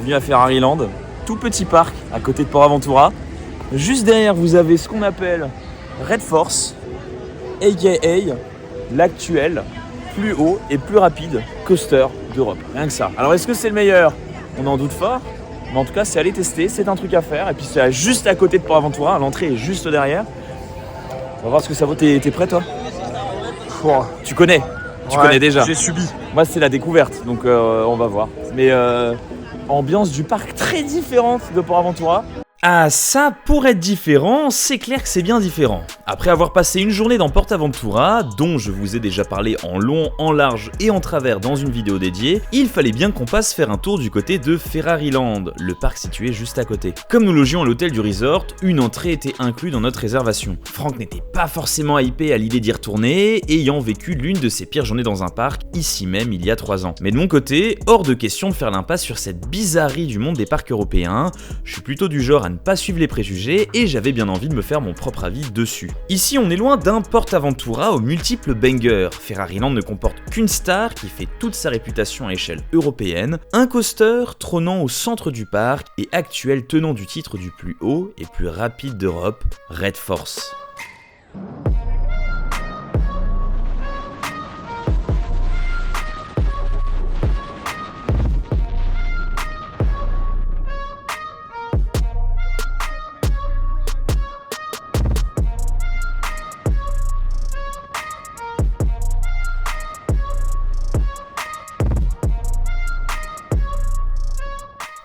bienvenue à Ferrari Land, tout petit parc à côté de Port Aventura. Juste derrière, vous avez ce qu'on appelle Red Force, aka l'actuel plus haut et plus rapide coaster d'Europe. Rien que ça. Alors est-ce que c'est le meilleur? On en doute fort, mais en tout cas c'est à aller tester, c'est un truc à faire. Et puis c'est juste à côté de Port Aventura, l'entrée est juste derrière. On va voir ce que ça vaut. T'es prêt toi? Tu connais? Tu connais déjà? J'ai subi. Moi c'est la découverte, donc on va voir. Mais ambiance du parc très différente de Port Aventura. Ah ça, pour être différent, c'est clair que c'est bien différent. Après avoir passé une journée dans Port Aventura, dont je vous ai déjà parlé en long, en large et en travers dans une vidéo dédiée, il fallait bien qu'on passe faire un tour du côté de Ferrari Land, le parc situé juste à côté. Comme nous logions à l'hôtel du resort, une entrée était inclue dans notre réservation. Franck n'était pas forcément hypé à l'idée d'y retourner, ayant vécu l'une de ses pires journées dans un parc, ici même il y a 3 ans. Mais de mon côté, hors de question de faire l'impasse sur cette bizarrerie du monde des parcs européens, je suis plutôt du genre à ne pas suivre les préjugés et j'avais bien envie de me faire mon propre avis dessus. Ici on est loin d'un Port Aventura aux multiples bangers. Ferrari Land ne comporte qu'une star qui fait toute sa réputation à échelle européenne, un coaster trônant au centre du parc et actuel tenant du titre du plus haut et plus rapide d'Europe, Red Force.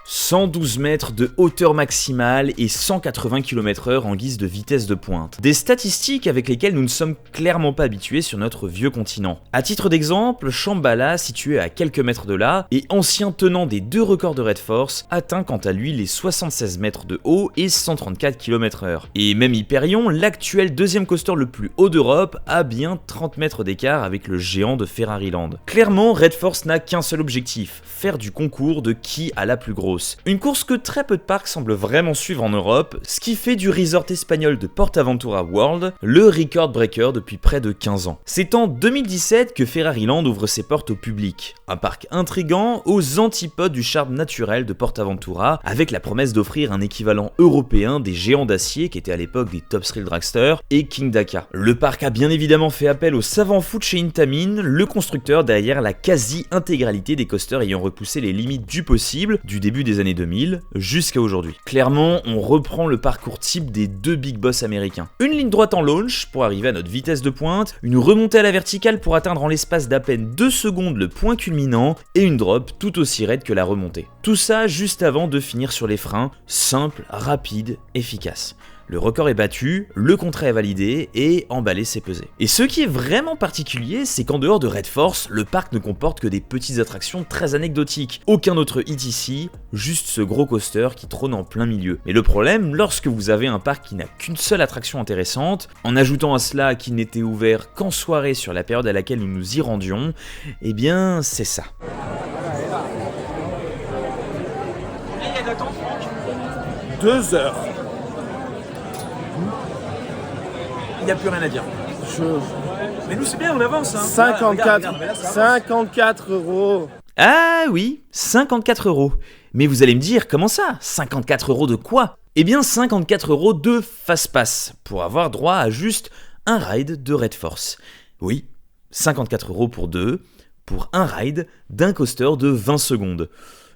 112 mètres de hauteur maximale et 180 km/h en guise de vitesse de pointe. Des statistiques avec lesquelles nous ne sommes clairement pas habitués sur notre vieux continent. À titre d'exemple, Shambhala, situé à quelques mètres de là, et ancien tenant des 2 records de Red Force, atteint quant à lui les 76 mètres de haut et 134 km/h. Et même Hyperion, l'actuel deuxième coaster le plus haut d'Europe, a bien 30 mètres d'écart avec le géant de Ferrari Land. Clairement, Red Force n'a qu'un seul objectif, faire du concours de qui a la plus grosse. Une course que très peu de parcs semblent vraiment suivre en Europe, ce qui fait du resort espagnol de Port Aventura World le record breaker depuis près de 15 ans. C'est en 2017 que Ferrari Land ouvre ses portes au public. Un parc intrigant aux antipodes du charme naturel de Port Aventura, avec la promesse d'offrir un équivalent européen des géants d'acier qui étaient à l'époque des Top Thrill Dragster et King Daka. Le parc a bien évidemment fait appel au savant fou de chez Intamin, le constructeur derrière la quasi-intégralité des coasters ayant repoussé les limites du possible du début des années 2000 jusqu'à aujourd'hui. Clairement, on reprend le parcours type des 2 big boss américains. Une ligne droite en launch pour arriver à notre vitesse de pointe, une remontée à la verticale pour atteindre en l'espace d'à peine 2 secondes le point culminant et une drop tout aussi raide que la remontée. Tout ça juste avant de finir sur les freins, simple, rapide, efficace. Le record est battu, le contrat est validé et emballé c'est pesé. Et ce qui est vraiment particulier, c'est qu'en dehors de Red Force, le parc ne comporte que des petites attractions très anecdotiques. Aucun autre hit ici, juste ce gros coaster qui trône en plein milieu. Mais le problème, lorsque vous avez un parc qui n'a qu'une seule attraction intéressante, en ajoutant à cela qu'il n'était ouvert qu'en soirée sur la période à laquelle nous nous y rendions, eh bien c'est ça. Combien il y a d'attente, Franck? 2 heures. Il n'y a plus rien à dire. Mais nous c'est bien, on avance. Hein. 54 euros. Ah oui, 54 €. Mais vous allez me dire, comment ça? 54 € de quoi? Eh bien 54 € de fast-pass, pour avoir droit à juste un ride de Red Force. Oui, 54 € pour 2, pour un ride d'un coaster de 20 secondes.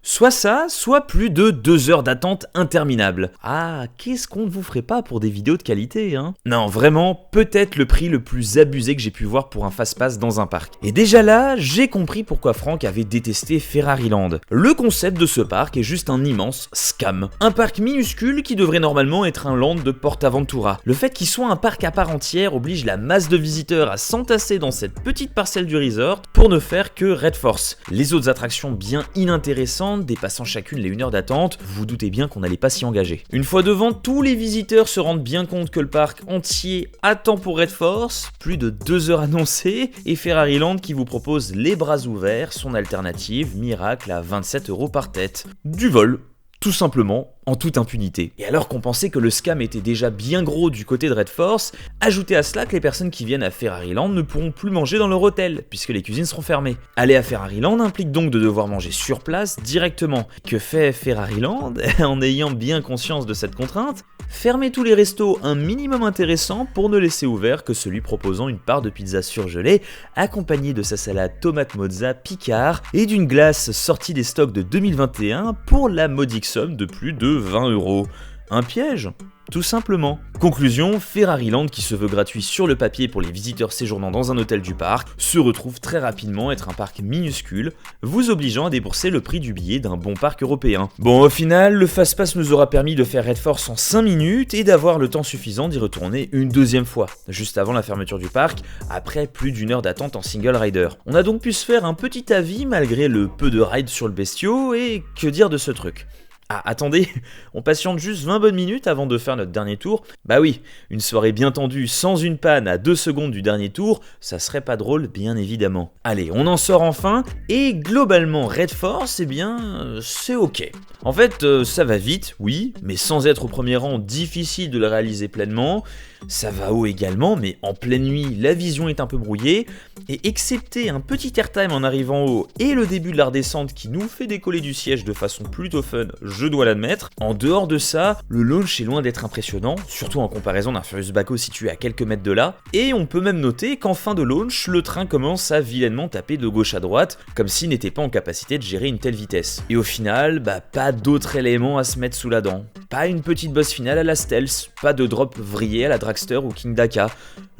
Soit ça, soit plus de 2 heures d'attente interminable. Ah, qu'est-ce qu'on ne vous ferait pas pour des vidéos de qualité, hein? Non, vraiment, peut-être le prix le plus abusé que j'ai pu voir pour un fast-pass dans un parc. Et déjà là, j'ai compris pourquoi Franck avait détesté Ferrari Land. Le concept de ce parc est juste un immense scam. Un parc minuscule qui devrait normalement être un land de Port Aventura. Le fait qu'il soit un parc à part entière oblige la masse de visiteurs à s'entasser dans cette petite parcelle du resort pour ne faire que Red Force. Les autres attractions bien inintéressantes dépassant chacune les 1 heure d'attente, vous vous doutez bien qu'on n'allait pas s'y engager. Une fois devant, tous les visiteurs se rendent bien compte que le parc entier attend pour Red Force, plus de 2 heures annoncées, et Ferrari Land qui vous propose les bras ouverts, son alternative miracle à 27 € par tête. Du vol, tout simplement, en toute impunité. Et alors qu'on pensait que le scam était déjà bien gros du côté de Red Force, ajoutez à cela que les personnes qui viennent à Ferraryland ne pourront plus manger dans leur hôtel, puisque les cuisines seront fermées. Aller à Ferraryland implique donc de devoir manger sur place directement. Que fait Ferraryland en ayant bien conscience de cette contrainte? Fermer tous les restos un minimum intéressant pour ne laisser ouvert que celui proposant une part de pizza surgelée, accompagnée de sa salade tomate mozza Picard et d'une glace sortie des stocks de 2021 pour la modique somme de plus de 20 €. Un piège? Tout simplement. Conclusion, Ferraryland, qui se veut gratuit sur le papier pour les visiteurs séjournant dans un hôtel du parc, se retrouve très rapidement être un parc minuscule, vous obligeant à débourser le prix du billet d'un bon parc européen. Bon, au final, le Fastpass nous aura permis de faire Red Force en 5 minutes et d'avoir le temps suffisant d'y retourner une deuxième fois, juste avant la fermeture du parc, après plus d'une heure d'attente en single rider. On a donc pu se faire un petit avis malgré le peu de rides sur le bestiau, et que dire de ce truc? Ah, attendez, on patiente juste 20 bonnes minutes avant de faire notre dernier tour. Bah oui, une soirée bien tendue sans une panne à 2 secondes du dernier tour, ça serait pas drôle, bien évidemment. Allez, on en sort enfin, et globalement Red Force, eh bien, c'est ok. En fait, ça va vite, oui, mais sans être au premier rang, difficile de le réaliser pleinement. Ça va haut également, mais en pleine nuit, la vision est un peu brouillée, et excepté un petit airtime en arrivant haut et le début de la redescente qui nous fait décoller du siège de façon plutôt fun, je dois l'admettre, en dehors de ça, le launch est loin d'être impressionnant, surtout en comparaison d'un Furious Baco situé à quelques mètres de là, et on peut même noter qu'en fin de launch, le train commence à vilainement taper de gauche à droite, comme s'il n'était pas en capacité de gérer une telle vitesse. Et au final, pas d'autres éléments à se mettre sous la dent. Pas une petite boss finale à la stealth, pas de drop vrillé à la Dragster ou King Daka,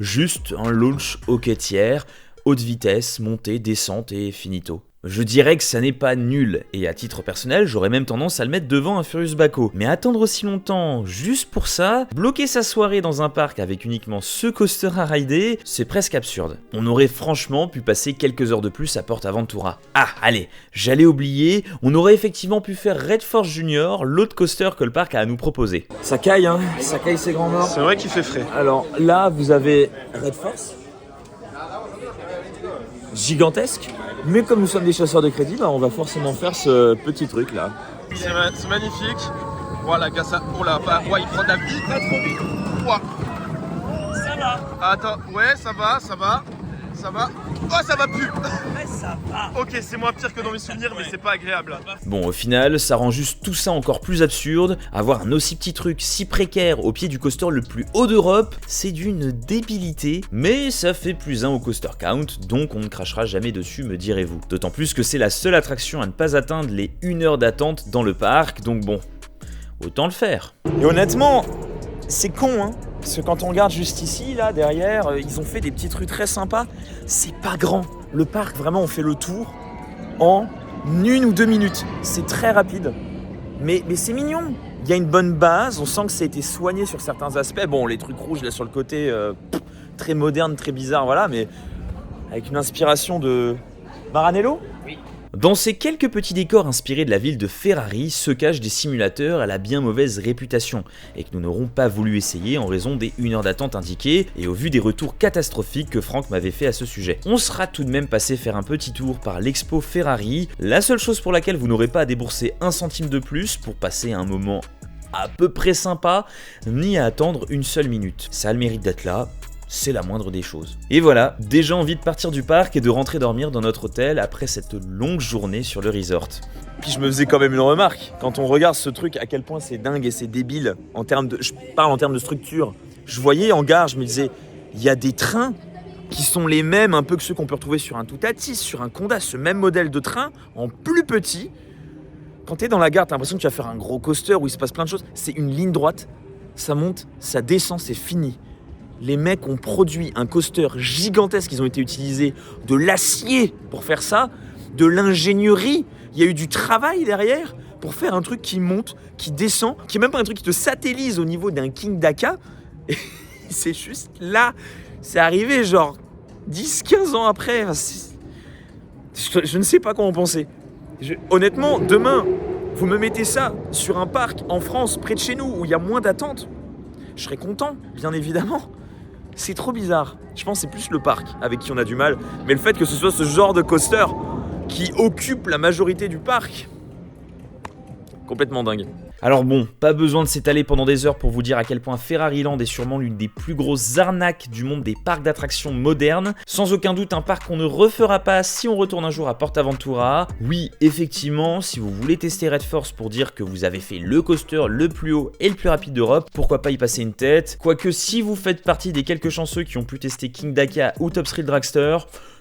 juste un launch ok tiers, haute vitesse, montée, descente et finito. Je dirais que ça n'est pas nul, et à titre personnel, j'aurais même tendance à le mettre devant un Furious Baco. Mais attendre aussi longtemps, juste pour ça, bloquer sa soirée dans un parc avec uniquement ce coaster à rider, c'est presque absurde. On aurait franchement pu passer quelques heures de plus à Porte Aventura. Ah, allez, j'allais oublier, on aurait effectivement pu faire Red Force Junior, l'autre coaster que le parc a à nous proposer. Ça caille, hein, ça caille ses grands morts. C'est vrai qu'il fait frais. Alors là, vous avez Red Force, gigantesque, mais comme nous sommes des chasseurs de crédit, on va forcément faire ce petit truc là. C'est magnifique. Voilà, gars, ça. Oh là, ouais, il prend de la vie, pas trop vite. Ouah. Ça va. Attends, ouais, ça va. Oh, ça va plus. Ouais, ça va. Ok, c'est moins pire que dans mes souvenirs, mais c'est pas agréable. Bon, au final, ça rend juste tout ça encore plus absurde. Avoir un aussi petit truc si précaire au pied du coaster le plus haut d'Europe, c'est d'une débilité, mais ça fait plus 1 au coaster count, donc on ne crachera jamais dessus, me direz-vous. D'autant plus que c'est la seule attraction à ne pas atteindre les 1 heure d'attente dans le parc, donc bon, autant le faire. Et honnêtement, c'est con, hein. Parce que quand on regarde juste ici, là, derrière, ils ont fait des petites rues très sympas. C'est pas grand. Le parc, vraiment, on fait le tour en 1 ou 2 minutes. C'est très rapide. Mais c'est mignon. Il y a une bonne base. On sent que ça a été soigné sur certains aspects. Bon, les trucs rouges, là, sur le côté, très moderne, très bizarre, voilà. Mais avec une inspiration de Maranello. Oui. Dans ces quelques petits décors inspirés de la ville de Ferrari se cachent des simulateurs à la bien mauvaise réputation et que nous n'aurons pas voulu essayer en raison des 1 heure d'attente indiquées et au vu des retours catastrophiques que Franck m'avait fait à ce sujet. On sera tout de même passé faire un petit tour par l'expo Ferrari, la seule chose pour laquelle vous n'aurez pas à débourser 1 centime de plus pour passer un moment à peu près sympa, ni à attendre 1 seule minute. Ça a le mérite d'être là. C'est la moindre des choses. Et voilà, déjà envie de partir du parc et de rentrer dormir dans notre hôtel après cette longue journée sur le resort. Puis je me faisais quand même une remarque, quand on regarde ce truc, à quel point c'est dingue et c'est débile, je parle en termes de structure. Je voyais en gare, je me disais, il y a des trains qui sont les mêmes un peu que ceux qu'on peut retrouver sur un Toutatis, sur un Conda, ce même modèle de train, en plus petit. Quand t'es dans la gare, t'as l'impression que tu vas faire un gros coaster où il se passe plein de choses. C'est une ligne droite, ça monte, ça descend, c'est fini. Les mecs ont produit un coaster gigantesque, ils ont été utilisés de l'acier pour faire ça, de l'ingénierie, il y a eu du travail derrière pour faire un truc qui monte, qui descend, qui est même pas un truc qui te satellise au niveau d'un King Daka. Et c'est juste là, c'est arrivé genre 10-15 ans après. Je ne sais pas quoi en penser. Honnêtement, demain, vous me mettez ça sur un parc en France, près de chez nous, où il y a moins d'attente, je serais content, bien évidemment. C'est trop bizarre. Je pense que c'est plus le parc avec qui on a du mal. Mais le fait que ce soit ce genre de coaster qui occupe la majorité du parc, complètement dingue. Alors bon, pas besoin de s'étaler pendant des heures pour vous dire à quel point Ferraryland est sûrement l'une des plus grosses arnaques du monde des parcs d'attractions modernes. Sans aucun doute un parc qu'on ne refera pas si on retourne un jour à PortAventura. Oui, effectivement, si vous voulez tester Red Force pour dire que vous avez fait le coaster le plus haut et le plus rapide d'Europe, pourquoi pas y passer une tête. Quoique si vous faites partie des quelques chanceux qui ont pu tester King Daka ou Top Thrill Dragster,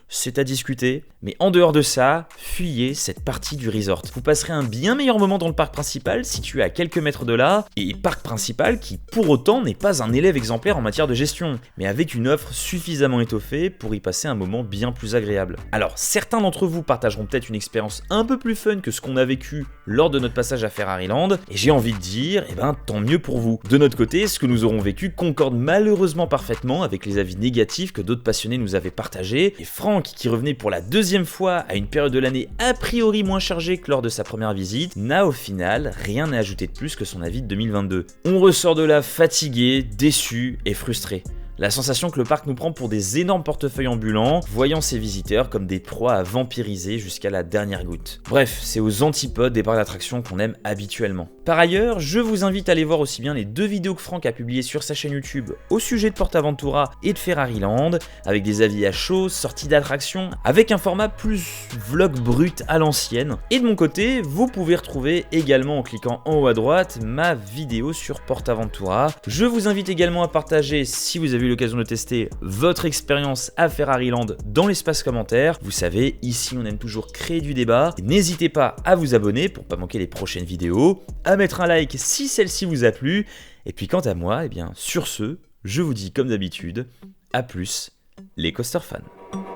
c'est à discuter, mais en dehors de ça, fuyez cette partie du resort. Vous passerez un bien meilleur moment dans le parc principal, situé à quelques mètres de là, et parc principal qui pour autant n'est pas un élève exemplaire en matière de gestion, mais avec une offre suffisamment étoffée pour y passer un moment bien plus agréable. Alors certains d'entre vous partageront peut-être une expérience un peu plus fun que ce qu'on a vécu lors de notre passage à Ferraryland, et j'ai envie de dire, tant mieux pour vous. De notre côté, ce que nous aurons vécu concorde malheureusement parfaitement avec les avis négatifs que d'autres passionnés nous avaient partagés, et Franck, qui revenait pour la deuxième fois à une période de l'année a priori moins chargée que lors de sa première visite, n'a au final rien à ajouter de plus que son avis de 2022. On ressort de là fatigué, déçu et frustré. La sensation que le parc nous prend pour des énormes portefeuilles ambulants, voyant ses visiteurs comme des proies à vampiriser jusqu'à la dernière goutte. Bref, c'est aux antipodes des parcs d'attractions qu'on aime habituellement. Par ailleurs, je vous invite à aller voir aussi bien les 2 vidéos que Franck a publiées sur sa chaîne YouTube au sujet de PortAventura et de Ferraryland, avec des avis à chaud, sorties d'attractions, avec un format plus vlog brut à l'ancienne. Et de mon côté, vous pouvez retrouver également en cliquant en haut à droite ma vidéo sur PortAventura. Je vous invite également à partager, si vous avez eu l'occasion de tester, votre expérience à Ferraryland dans l'espace commentaire. Vous savez, ici on aime toujours créer du débat. N'hésitez pas à vous abonner pour pas manquer les prochaines vidéos, à mettre un like si celle-ci vous a plu. Et puis quant à moi, sur ce, je vous dis comme d'habitude, à plus les coaster fans.